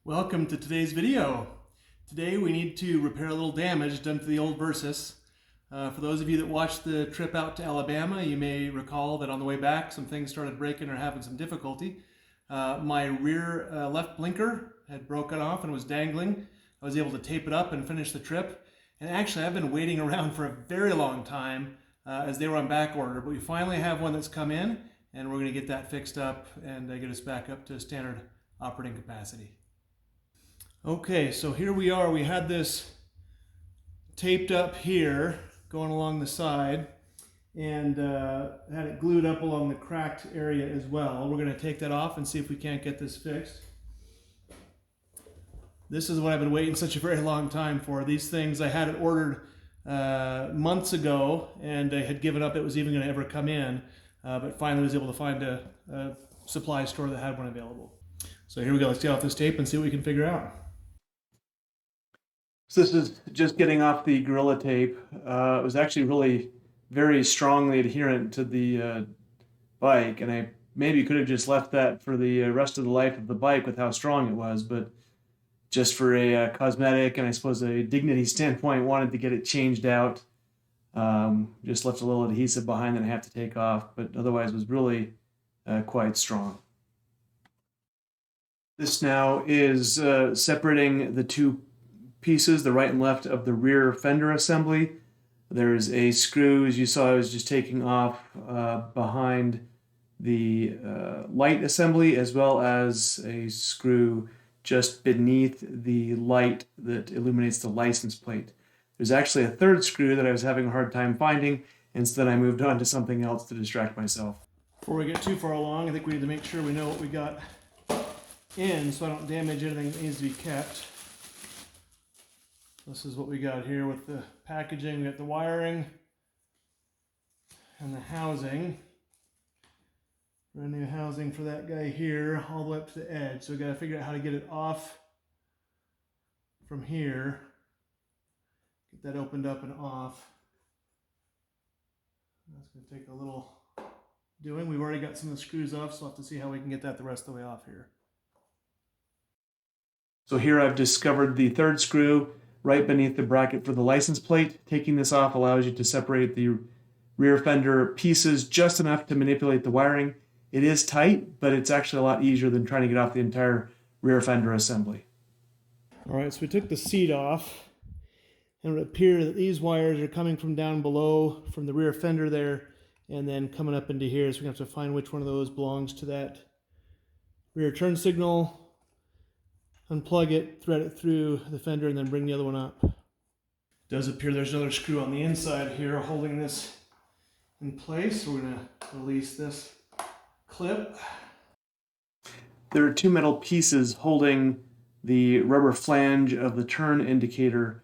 Welcome to today's video. Today we need to repair a little damage done to the old Versys. For those of you that watched the trip out to Alabama, you may recall that on the way back some things started breaking or having some difficulty. My rear left blinker had broken off and was dangling. I was able to tape it up and finish the trip. And actually I've been waiting around for a very long time as they were on back order, but we finally have one that's come in and we're going to get that fixed up and get us back up to standard operating capacity. Okay, so here we are. We had this taped up here going along the side and had it glued up along the cracked area as well. We're going to take that off and see if we can't get this fixed. This is what I've been waiting such a very long time for. These things, I had it ordered months ago and I had given up it was even going to ever come in, but finally was able to find a supply store that had one available. So here we go. Let's get off this tape and see what we can figure out. So this is just getting off the Gorilla tape. It was actually really very strongly adherent to the bike, and I maybe could have just left that for the rest of the life of the bike with how strong it was, but just for a cosmetic and I suppose a dignity standpoint, wanted to get it changed out. Just left a little adhesive behind that I have to take off, but otherwise was really quite strong. This now is separating the two pieces, the right and left of the rear fender assembly. There's a screw, as you saw, I was just taking off behind the light assembly, as well as a screw just beneath the light that illuminates the license plate. There's actually a third screw that I was having a hard time finding, and so then I moved on to something else to distract myself. Before we get too far along, I think we need to make sure we know what we got in so I don't damage anything that needs to be kept. This is what we got here with the packaging. We got the wiring and the housing. Brand new housing for that guy here all the way up to the edge. So we got to figure out how to get it off from here. Get that opened up and off. That's going to take a little doing. We've already got some of the screws off, so we'll have to see how we can get that the rest of the way off here. So here I've discovered the third screw right beneath the bracket for the license plate. Taking this off allows you to separate the rear fender pieces just enough to manipulate the wiring. It is tight, but it's actually a lot easier than trying to get off the entire rear fender assembly. All right, so we took the seat off, and it would appear that these wires are coming from down below from the rear fender there and then coming up into here. So we're going to have to find which one of those belongs to that rear turn signal, unplug it, thread it through the fender, and then bring the other one up. It does appear there's another screw on the inside here holding this in place. So we're going to release this clip. There are two metal pieces holding the rubber flange of the turn indicator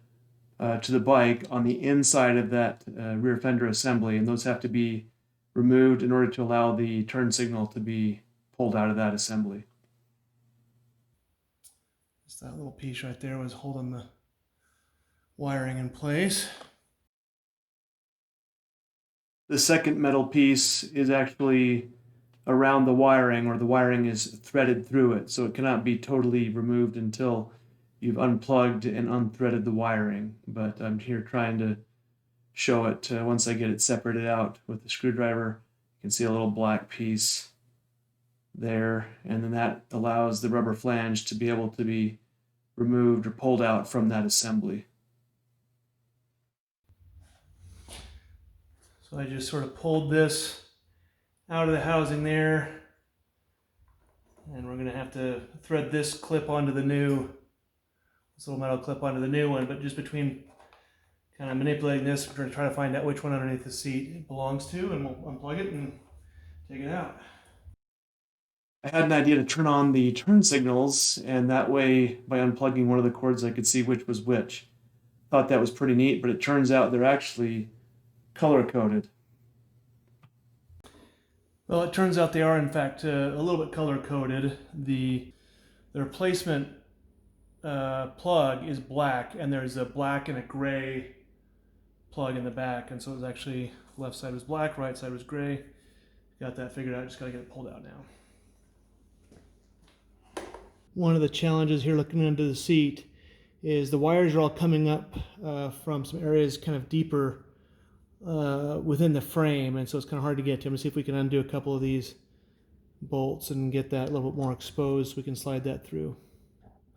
to the bike on the inside of that rear fender assembly, and those have to be removed in order to allow the turn signal to be pulled out of that assembly. Just that little piece right there was holding the wiring in place. The second metal piece is actually around the wiring, or the wiring is threaded through it, so it cannot be totally removed until you've unplugged and unthreaded the wiring. But I'm here trying to show it once I get it separated out with the screwdriver. You can see a little black piece there, and then that allows the rubber flange to be able to be removed or pulled out from that assembly. So I just sort of pulled this out of the housing there, and we're going to have to thread this clip onto the new, this little metal clip onto the new one, but just between kind of manipulating this, we're going to try to find out which one underneath the seat it belongs to, and we'll unplug it and take it out. I had an idea to turn on the turn signals, and that way, by unplugging one of the cords, I could see which was which. Thought that was pretty neat, but it turns out they're actually color-coded. Well, it turns out they are, in fact, a little bit color-coded. The replacement plug is black, and there's a black and a gray plug in the back, and so it was actually left side was black, right side was gray. Got that figured out, just got to get it pulled out now. One of the challenges here looking under the seat is the wires are all coming up from some areas kind of deeper within the frame, and so it's kind of hard to get to. I'm going to see if we can undo a couple of these bolts and get that a little bit more exposed so we can slide that through.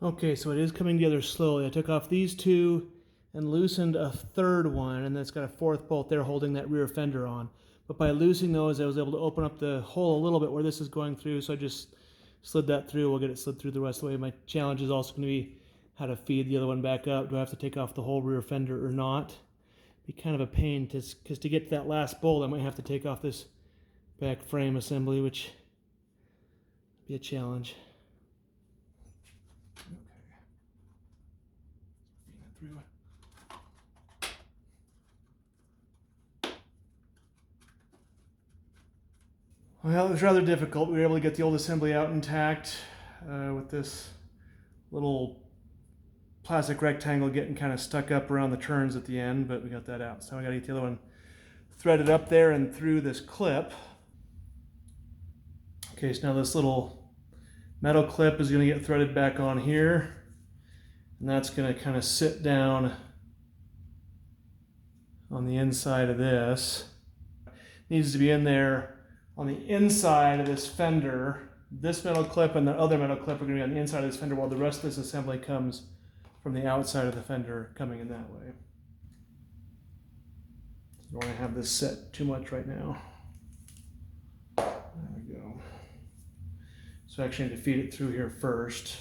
Okay, so it is coming together slowly. I took off these two and loosened a third one, and then it's got a fourth bolt there holding that rear fender on. But by loosening those, I was able to open up the hole a little bit where this is going through, so I just slid that through. We'll get it slid through the rest of the way. My challenge is also going to be how to feed the other one back up. Do I have to take off the whole rear fender or not? Be kind of a pain, because to get to that last bolt, I might have to take off this back frame assembly, which be a challenge. Well, it was rather difficult. We were able to get the old assembly out intact with this little plastic rectangle getting kind of stuck up around the turns at the end, but we got that out. So I got to get the other one threaded up there and through this clip. Okay, so now this little metal clip is going to get threaded back on here, and that's going to kind of sit down on the inside of this. It needs to be in there on the inside of this fender. This metal clip and the other metal clip are going to be on the inside of this fender, while the rest of this assembly comes from the outside of the fender, coming in that way. I don't want to have this set too much right now. There we go. So I actually need to feed it through here first.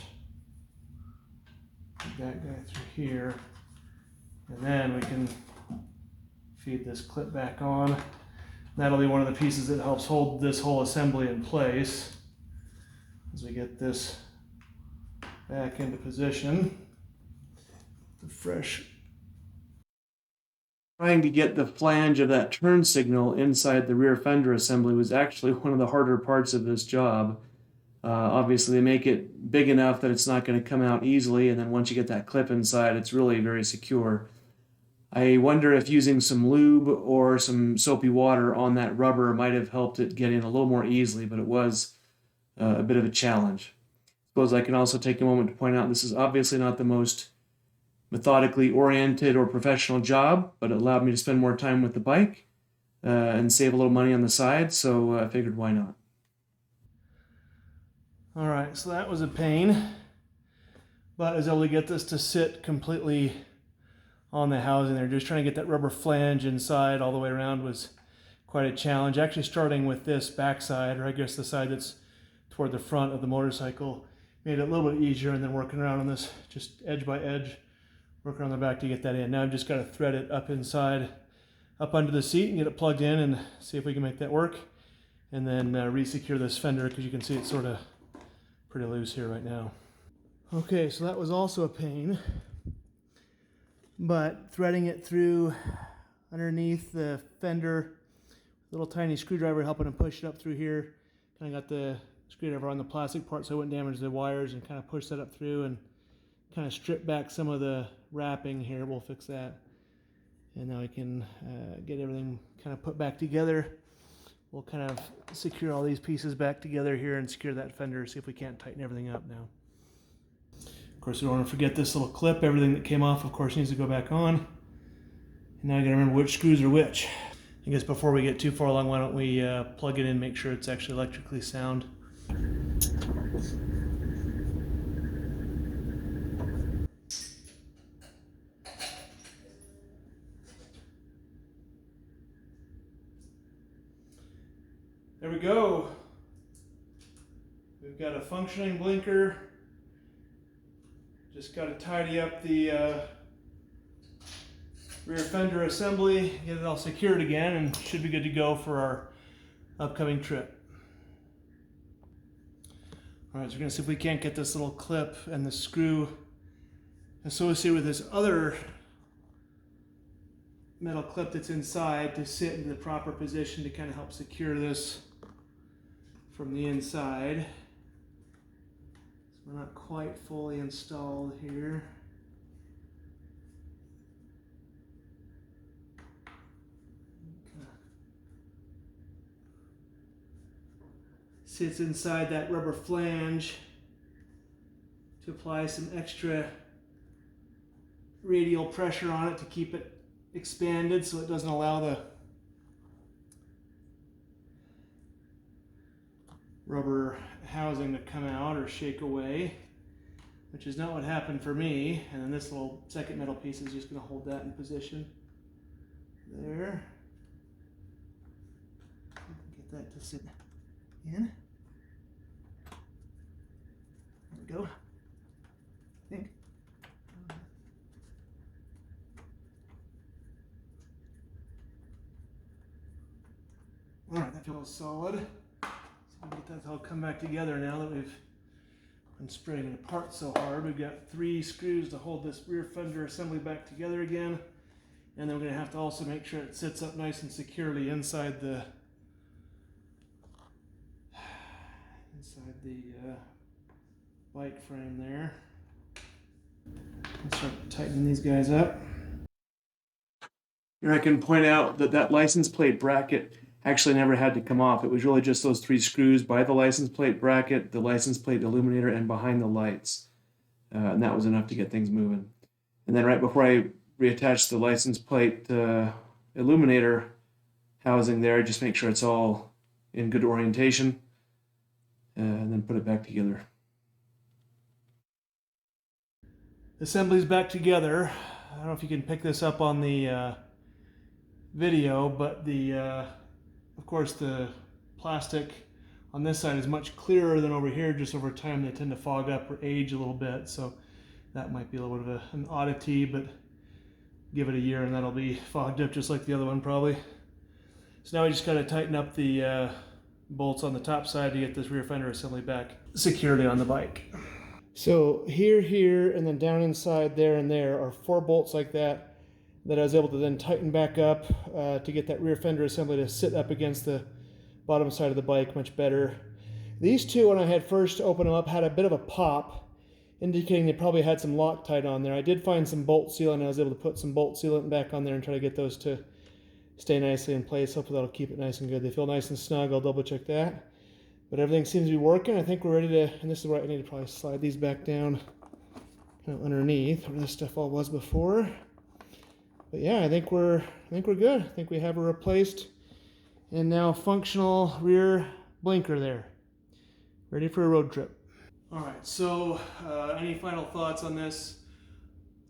Feed that guy through here. And then we can feed this clip back on. That'll be one of the pieces that helps hold this whole assembly in place as we get this back into position. The fresh. Trying to get the flange of that turn signal inside the rear fender assembly was actually one of the harder parts of this job. Obviously, they make it big enough that it's not going to come out easily, and then once you get that clip inside, it's really very secure. I wonder if using some lube or some soapy water on that rubber might have helped it get in a little more easily, but it was a bit of a challenge. I suppose I can also take a moment to point out this is obviously not the most methodically oriented or professional job, but it allowed me to spend more time with the bike and save a little money on the side, so I figured why not. All right, so that was a pain, but I was able to get this to sit completely on the housing there. Just trying to get that rubber flange inside all the way around was quite a challenge. Actually starting with this backside, or I guess the side that's toward the front of the motorcycle, made it a little bit easier, and then working around on this just edge by edge, working on the back to get that in. Now I've just got to thread it up inside, up under the seat, and get it plugged in and see if we can make that work, and then re-secure this fender, because you can see it's sort of pretty loose here right now. Okay, so that was also a pain, but threading it through underneath the fender, little tiny screwdriver helping to push it up through here. Kind of got the screwdriver on the plastic part so it wouldn't damage the wires, and kind of push that up through and kind of strip back some of the wrapping here. We'll fix that. And now we can get everything kind of put back together. We'll kind of secure all these pieces back together here and secure that fender, see if we can't tighten everything up now. Of course, we don't want to forget this little clip. Everything that came off, of course, needs to go back on. And now I gotta remember which screws are which. I guess before we get too far along, why don't we plug it in, make sure it's actually electrically sound. There we go. We've got a functioning blinker. Just got to tidy up the rear fender assembly, get it all secured again, and should be good to go for our upcoming trip. All right, so we're going to see if we can't get this little clip and the screw associated with this other metal clip that's inside to sit into the proper position to kind of help secure this from the inside. So we're not quite fully installed here. Sits inside that rubber flange. to apply some extra radial pressure on it to keep it expanded so it doesn't allow the rubber housing to come out or shake away, which is not what happened for me. And then this little second metal piece is just going to hold that in position there. Get that to sit in. There we go. I think. All right, that feels solid. So we can get that all come back together now that we've been spreading it apart so hard. We've got 3 screws to hold this rear fender assembly back together again. And then we're going to have to also make sure it sits up nice and securely inside the bike frame there. Let's start tightening these guys up. Here I can point out that that license plate bracket actually never had to come off. It was really just those 3 screws by the license plate bracket, the license plate illuminator, and behind the lights. And that was enough to get things moving. And then right before I reattach the license plate illuminator housing there, just make sure it's all in good orientation, and then put it back together. Assembly's back together. I don't know if you can pick this up on the video, but of course the plastic on this side is much clearer than over here. Just over time they tend to fog up or age a little bit, so that might be a little bit of an oddity, but give it a year and that'll be fogged up just like the other one probably. So now we just got to tighten up the bolts on the top side to get this rear fender assembly back securely on the bike. So here, and then down inside there and there are 4 bolts like that I was able to then tighten back up to get that rear fender assembly to sit up against the bottom side of the bike much better. These 2, when I had first opened them up, had a bit of a pop, indicating they probably had some Loctite on there. I did find some bolt sealant. I was able to put some bolt sealant back on there and try to get those to stay nicely in place. Hopefully that'll keep it nice and good. They feel nice and snug. I'll double check that. But everything seems to be working. I think we're ready to, and this is where I need to probably slide these back down kind of underneath where this stuff all was before. But yeah, I think we're good. I think we have a replaced and now functional rear blinker there. Ready for a road trip. All right, so any final thoughts on this?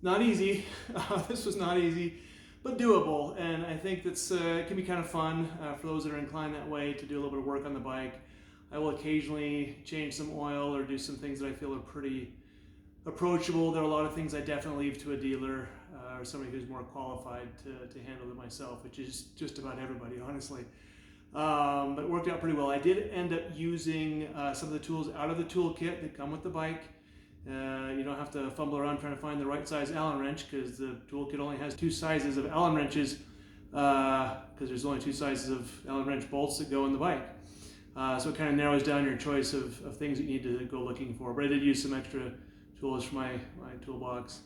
Not easy. This was not easy, but doable. And I think that's it can be kind of fun for those that are inclined that way to do a little bit of work on the bike. I will occasionally change some oil or do some things that I feel are pretty approachable. There are a lot of things I definitely leave to a dealer or somebody who's more qualified to handle it myself, which is just about everybody, honestly. But it worked out pretty well. I did end up using some of the tools out of the toolkit that come with the bike. You don't have to fumble around trying to find the right size Allen wrench, because the toolkit only has 2 sizes of Allen wrenches, because there's only 2 sizes of Allen wrench bolts that go in the bike. So it kind of narrows down your choice of things that you need to go looking for. But I did use some extra tools from my toolbox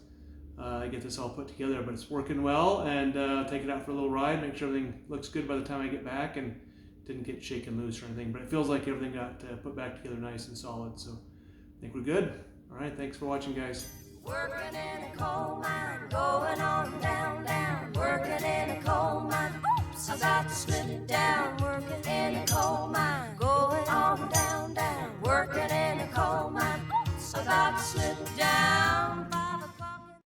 to get this all put together. But it's working well, and take it out for a little ride, make sure everything looks good by the time I get back and didn't get shaken loose or anything. But it feels like everything got put back together nice and solid. So I think we're good. All right, thanks for watching, guys. Working in a coal mine, going on down, down. Working in a coal mine, oops, I got to slip it down. Working in a coal mine, going on down, down. Working in a coal mine, oops, I got to slip it down.